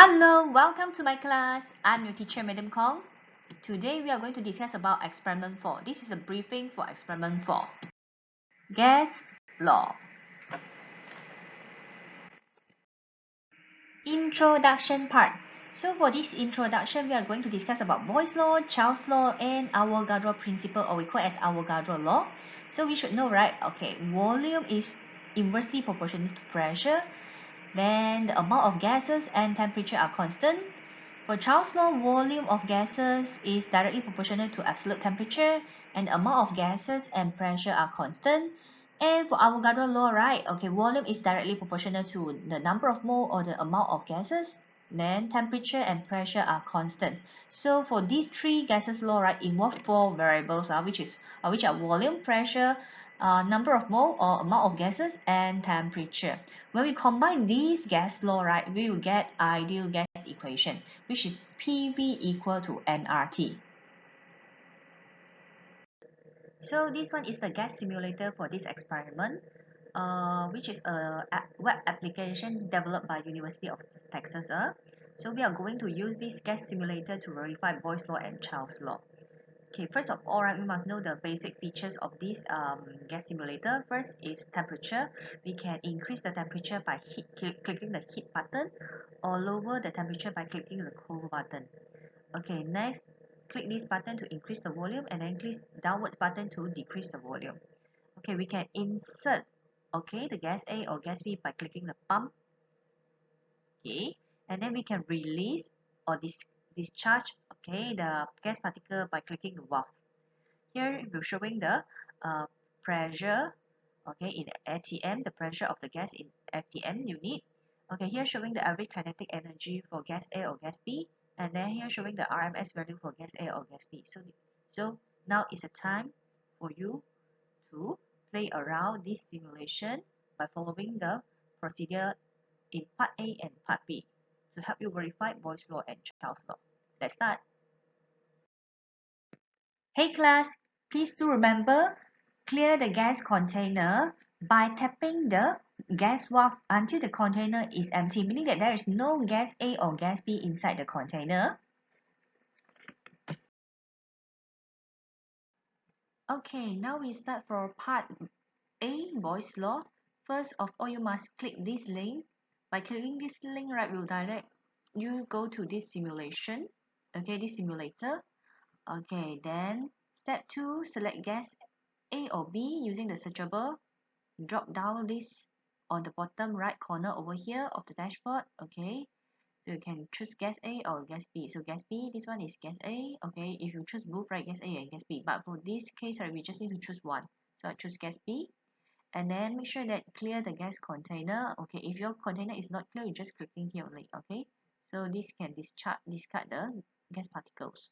Hello, welcome to my class. I'm your teacher, Madam Kong. Today we are going to discuss about experiment 4. This is a briefing for experiment 4. Gas law. Introduction part. So for this introduction, we are going to discuss about Boyle's law, Charles' law, and Avogadro principle, or we call it as Avogadro law. So we should know, right? Okay, volume is inversely proportional to pressure. Then the amount of gases and temperature are constant. For Charles' law, volume of gases is directly proportional to absolute temperature, and the amount of gases and pressure are constant. And for Avogadro law, right? Okay, volume is directly proportional to the number of mole or the amount of gases. Then temperature and pressure are constant. So for these three gases law, right, involve four variables, which are volume, pressure, number of mole or amount of gases, and temperature. When we combine these gas law, right, we will get ideal gas equation, which is PV equal to nRT. So this one is the gas simulator for this experiment, which is a web application developed by University of Texas. So we are going to use this gas simulator to verify Boyle's law and Charles' law. Okay, first of all, right, we must know the basic features of this gas simulator. First is temperature. We can increase the temperature by clicking the heat button, or lower the temperature by clicking the cool button. Okay, next, click this button to increase the volume, and then click downwards button to decrease the volume. Okay, we can insert, okay, the gas A or gas B by clicking the pump. Okay, and then we can release or discharge, okay, the gas particle by clicking the valve. Here we're showing the pressure, okay, in ATM, the pressure of the gas in ATM unit. Okay, here showing the average kinetic energy for gas A or gas B, and then here showing the RMS value for gas A or gas B. So now is the time for you to play around this simulation by following the procedure in part A and part B to help you verify Boyle's law and Charles' law. Let's start. Hey class, please do remember, clear the gas container by tapping the gas valve until the container is empty, meaning that there is no gas A or gas B inside the container. Okay, now we start for part A, Boyle's law. First of all, you must click this link. By clicking this link, right, will direct you go to this simulation. Okay, this simulator. Okay, then step 2, select gas A or B using the searchable. Drop down this on the bottom right corner over here of the dashboard. Okay, so you can choose gas A or gas B. So gas B, this one is gas A. Okay, if you choose both, right, gas A and gas B, but for this case, right, we just need to choose one. So I choose gas B, and then make sure that clear the gas container. Okay, if your container is not clear, you just clicking here only. Okay, so this can discard the gas particles.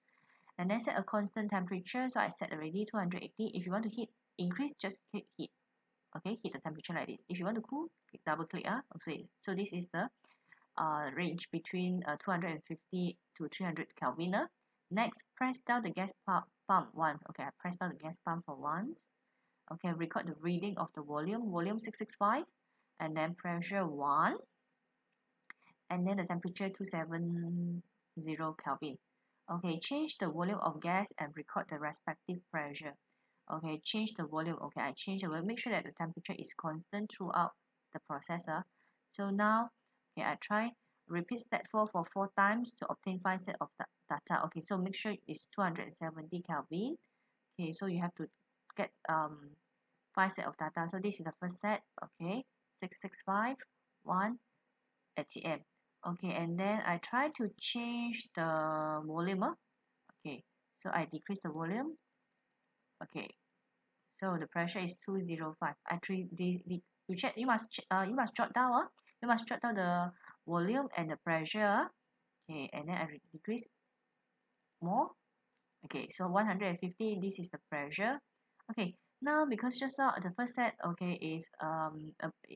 And then set a constant temperature. So I set already 280. If you want to increase, just click heat. Okay, hit the temperature like this. If you want to cool, double click. Okay, so this is the range between 250 to 300 Kelvin. Next, press down the gas pump once. Okay, I press down the gas pump for once. Okay, record the reading of the volume 665, and then pressure 1, and then the temperature 270 Kelvin. Okay, change the volume of gas and record the respective pressure. Okay, change the volume. Okay, I change the volume. Make sure that the temperature is constant throughout the processor. So now, okay, I try repeat step 4 for 4 times to obtain 5 set of data. Okay, so make sure it's 270 Kelvin. Okay, so you have to get 5 set of data. So this is the first set. Okay, 665, 1 ATM. Okay, and then I try to change the volume. Okay, so I decrease the volume. Okay, so the pressure is 205. You check. You must jot down. You must jot down the volume and the pressure. Okay, and then I decrease more. Okay, so 150. This is the pressure. Okay, now because just now the first set, okay, is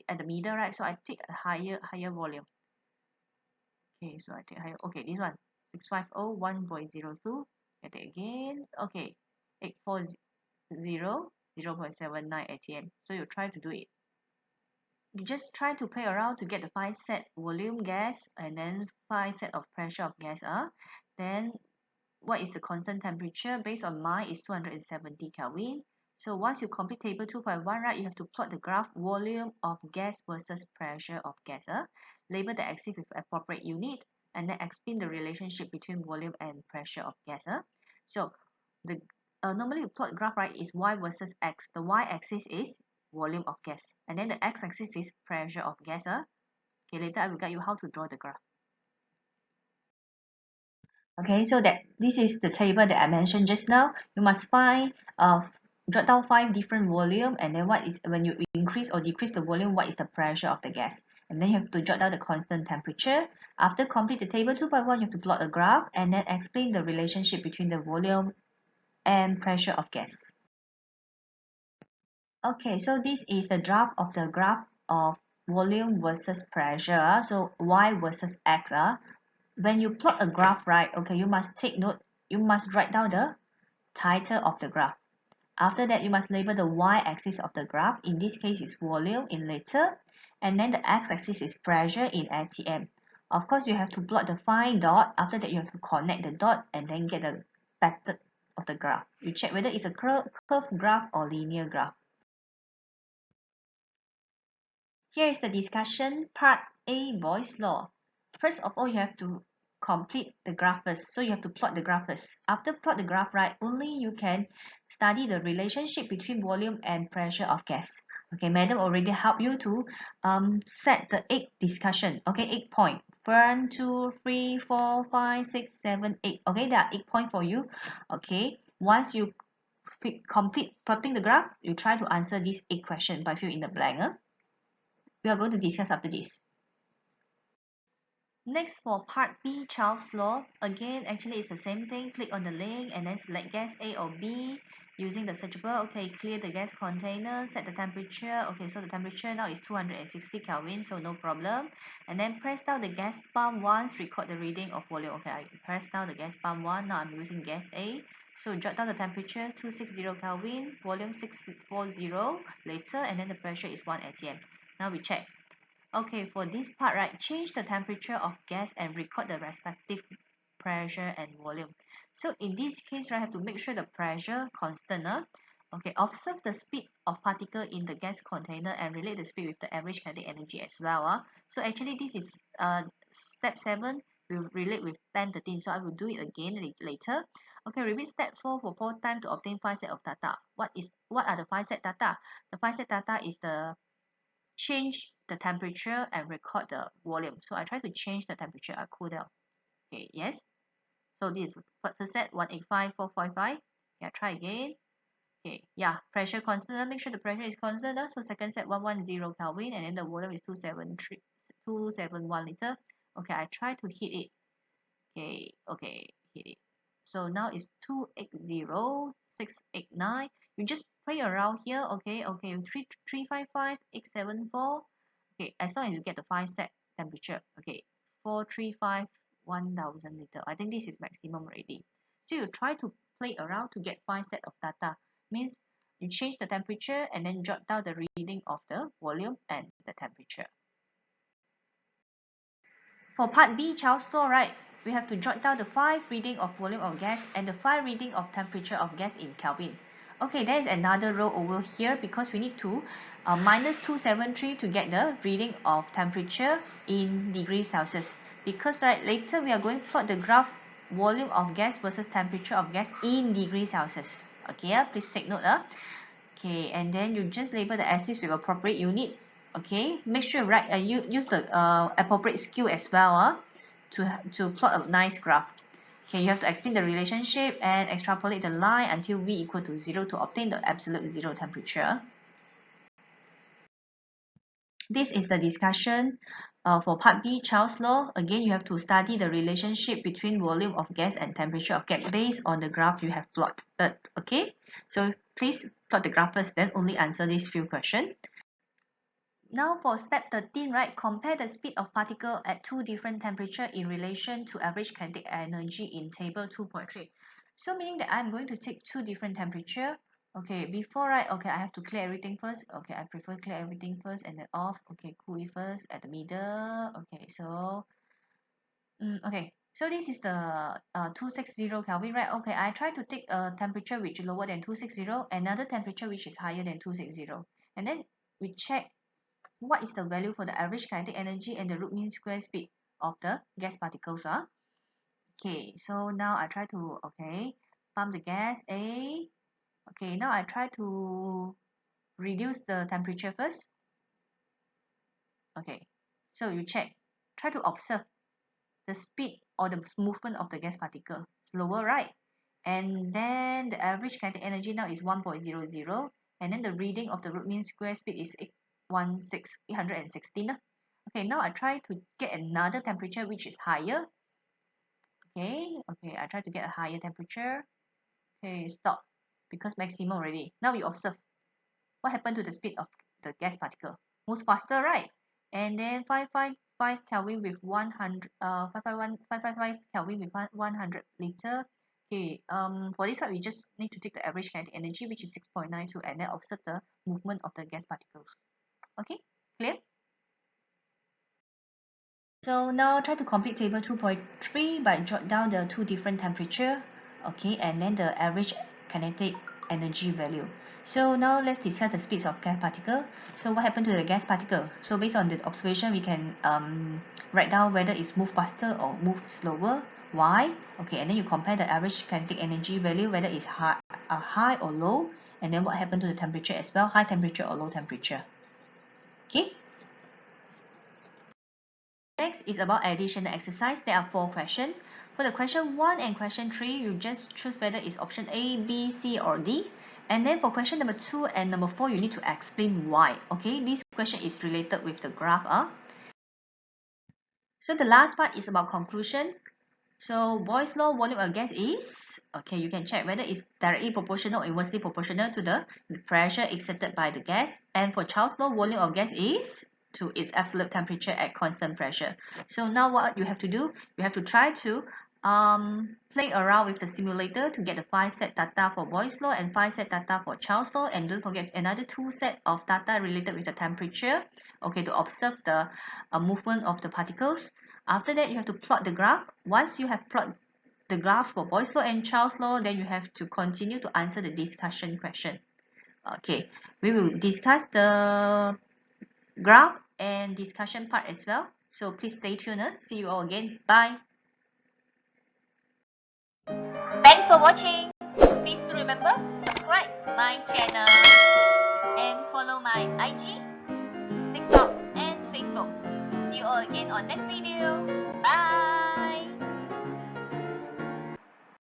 at the middle, right? So I take a higher volume. Okay, so I take higher. Okay, this one 650 1.02. I take again. Okay, 840 0.79 ATM. So you try to do it. you just try to play around to get the 5 set volume gas and then 5 set of pressure of gas. Then what is the constant temperature? Based on mine is 270 Kelvin. So once you complete table 2.1, right, you have to plot the graph volume of gas versus pressure of gas. Label the axis with appropriate unit and then explain the relationship between volume and pressure of gas. So the normally you plot graph, right, is y versus x. The y-axis is volume of gas and then the x-axis is pressure of gas. Okay, later I will guide you how to draw the graph. Okay, so that this is the table that I mentioned just now. You must find jot down 5 different volume and then what is when you increase or decrease the volume, what is the pressure of the gas, and then you have to jot down the constant temperature. After complete the table 2.1, you have to plot a graph and then explain the relationship between the volume and pressure of gas. Okay, so this is the draft of the graph of volume versus pressure. So y versus x. When you plot a graph, right, okay, you must take note, you must write down the title of the graph. After that, you must label the y-axis of the graph. In this case, is volume in liter, and then the x-axis is pressure in atm. Of course, you have to plot the 5 dot. After that, you have to connect the dot and then get the pattern of the graph. You check whether it's a curved graph or linear graph. Here is the discussion part A, Boyle's law. First of all, you have to complete the graph first. So you have to plot the graph first. After plot the graph, right, only you can study the relationship between volume and pressure of gas. Okay, madam already helped you to set the 8 discussion. Okay, 8 point. 1, 2, 3, 4, 5, 6, 7, 8. Okay, there are 8 points for you. Okay, once you complete plotting the graph, you try to answer these 8 questions by fill in the blank. We are going to discuss after this. Next, for part B, Charles' law. Again, actually it's the same thing. Click on the link and then select gas A or B using the searchable. Okay, clear the gas container, set the temperature. Okay, so the temperature now is 260 Kelvin, so no problem. And then press down the gas pump once, record the reading of volume. Okay, I press down the gas pump 1. Now I'm using gas A. So jot down the temperature 260 Kelvin, volume 640 later, and then the pressure is 1 atm. Now we check. Okay, for this part, right, change the temperature of gas and record the respective pressure and volume. So in this case, right, I have to make sure the pressure constant. Okay, observe the speed of particle in the gas container and relate the speed with the average kinetic energy as well. So actually this is step 7 will relate with 10, 13. So I will do it again later. Okay, repeat step 4 for 4 times to obtain 5 set of data. What are the 5 set data? The 5 set data is the change the temperature and record the volume. So I try to change the temperature. I cool down. Okay, yes. So this is first set 185,455. Yeah, try again. Okay, yeah, pressure constant. Make sure the pressure is constant. So second set 110 Kelvin and then the volume is 271 liter. Okay, I try to hit it. Okay, hit it. So now it's 280,689. You just play around here. Okay, 355,874. Okay, as long as you get the 5 set temperature. Okay, 435 1000 liter. I think this is maximum already. So you try to play around to get 5 set of data. Means you change the temperature and then jot down the reading of the volume and the temperature. For part B, Charles law, right, we have to jot down the 5 reading of volume of gas and the 5 reading of temperature of gas in Kelvin. Okay, there is another row over here because we need to minus 273 to get the reading of temperature in degrees Celsius. Because right later we are going to plot the graph volume of gas versus temperature of gas in degrees Celsius. Okay, please take note. Okay, and then you just label the axis with appropriate unit. Okay, make sure you use the appropriate scale as well to plot a nice graph. Okay, you have to explain the relationship and extrapolate the line until V equal to 0 to obtain the absolute 0 temperature. This is the discussion for part B, Charles' law. Again, you have to study the relationship between volume of gas and temperature of gas based on the graph you have plotted. Okay, so please plot the graph first, then only answer these few questions. Now for step 13, right, compare the speed of particle at 2 different temperature in relation to average kinetic energy in table 2.3. So meaning that I'm going to take 2 different temperature. Okay, before okay, I have to clear everything first. Okay, I prefer clear everything first and then off. Okay, cool it first at the middle. Okay, so okay, so this is the 260 Kelvin, right? Okay, I try to take a temperature which is lower than 260, another temperature which is higher than 260, and then we check what is the value for the average kinetic energy and the root mean square speed of the gas particles. Okay, so now I try to pump the gas A. Okay, now I try to reduce the temperature first. Okay, so you check, try to observe the speed or the movement of the gas particle. Slower, right? And then the average kinetic energy now is 1.00, and then the reading of the root mean square speed is 816. Okay, now I try to get another temperature which is higher. Okay, I try to get a higher temperature. Okay, stop, because maximum already. Now you observe what happened to the speed of the gas particle. Moves faster, right? And then 555 Kelvin with 100 555 Kelvin with 100 liter. Okay, for this one we just need to take the average kinetic energy, which is 6.92, and then observe the movement of the gas particles. Okay, clear? So now try to complete table 2.3 by jot down the two different temperature, okay, and then the average kinetic energy value. So now let's discuss the speeds of gas particle. So what happened to the gas particle? So based on the observation, we can write down whether it's move faster or move slower. Why? Okay, and then you compare the average kinetic energy value, whether it's high or low, and then what happened to the temperature as well, high temperature or low temperature. Okay. Next is about addition exercise. There are 4 questions. For the question 1 and question 3, you just choose whether it's option A, B, C, or D. And then for question number 2 and number 4, you need to explain why. Okay, this question is related with the graph. So the last part is about conclusion. So Boyle's law volume of gas is, okay, you can check whether it's directly proportional or inversely proportional to the pressure exerted by the gas. And for Charles' law, volume of gas is to its absolute temperature at constant pressure. So now what you have to do, you have to try to play around with the simulator to get the 5 set data for Boyle's law and 5 set data for Charles' law, and don't forget another 2 set of data related with the temperature, okay, to observe the movement of the particles. After that, you have to plot the graph. Once you have plotted the graph for Boyle's law and Charles' law, then you have to continue to answer the discussion question. Okay, we will discuss the graph and discussion part as well. So please stay tuned. See you all again. Bye. Thanks for watching. Please do remember, subscribe my channel and follow my IG, TikTok, and Facebook. See you all again on next video. Bye.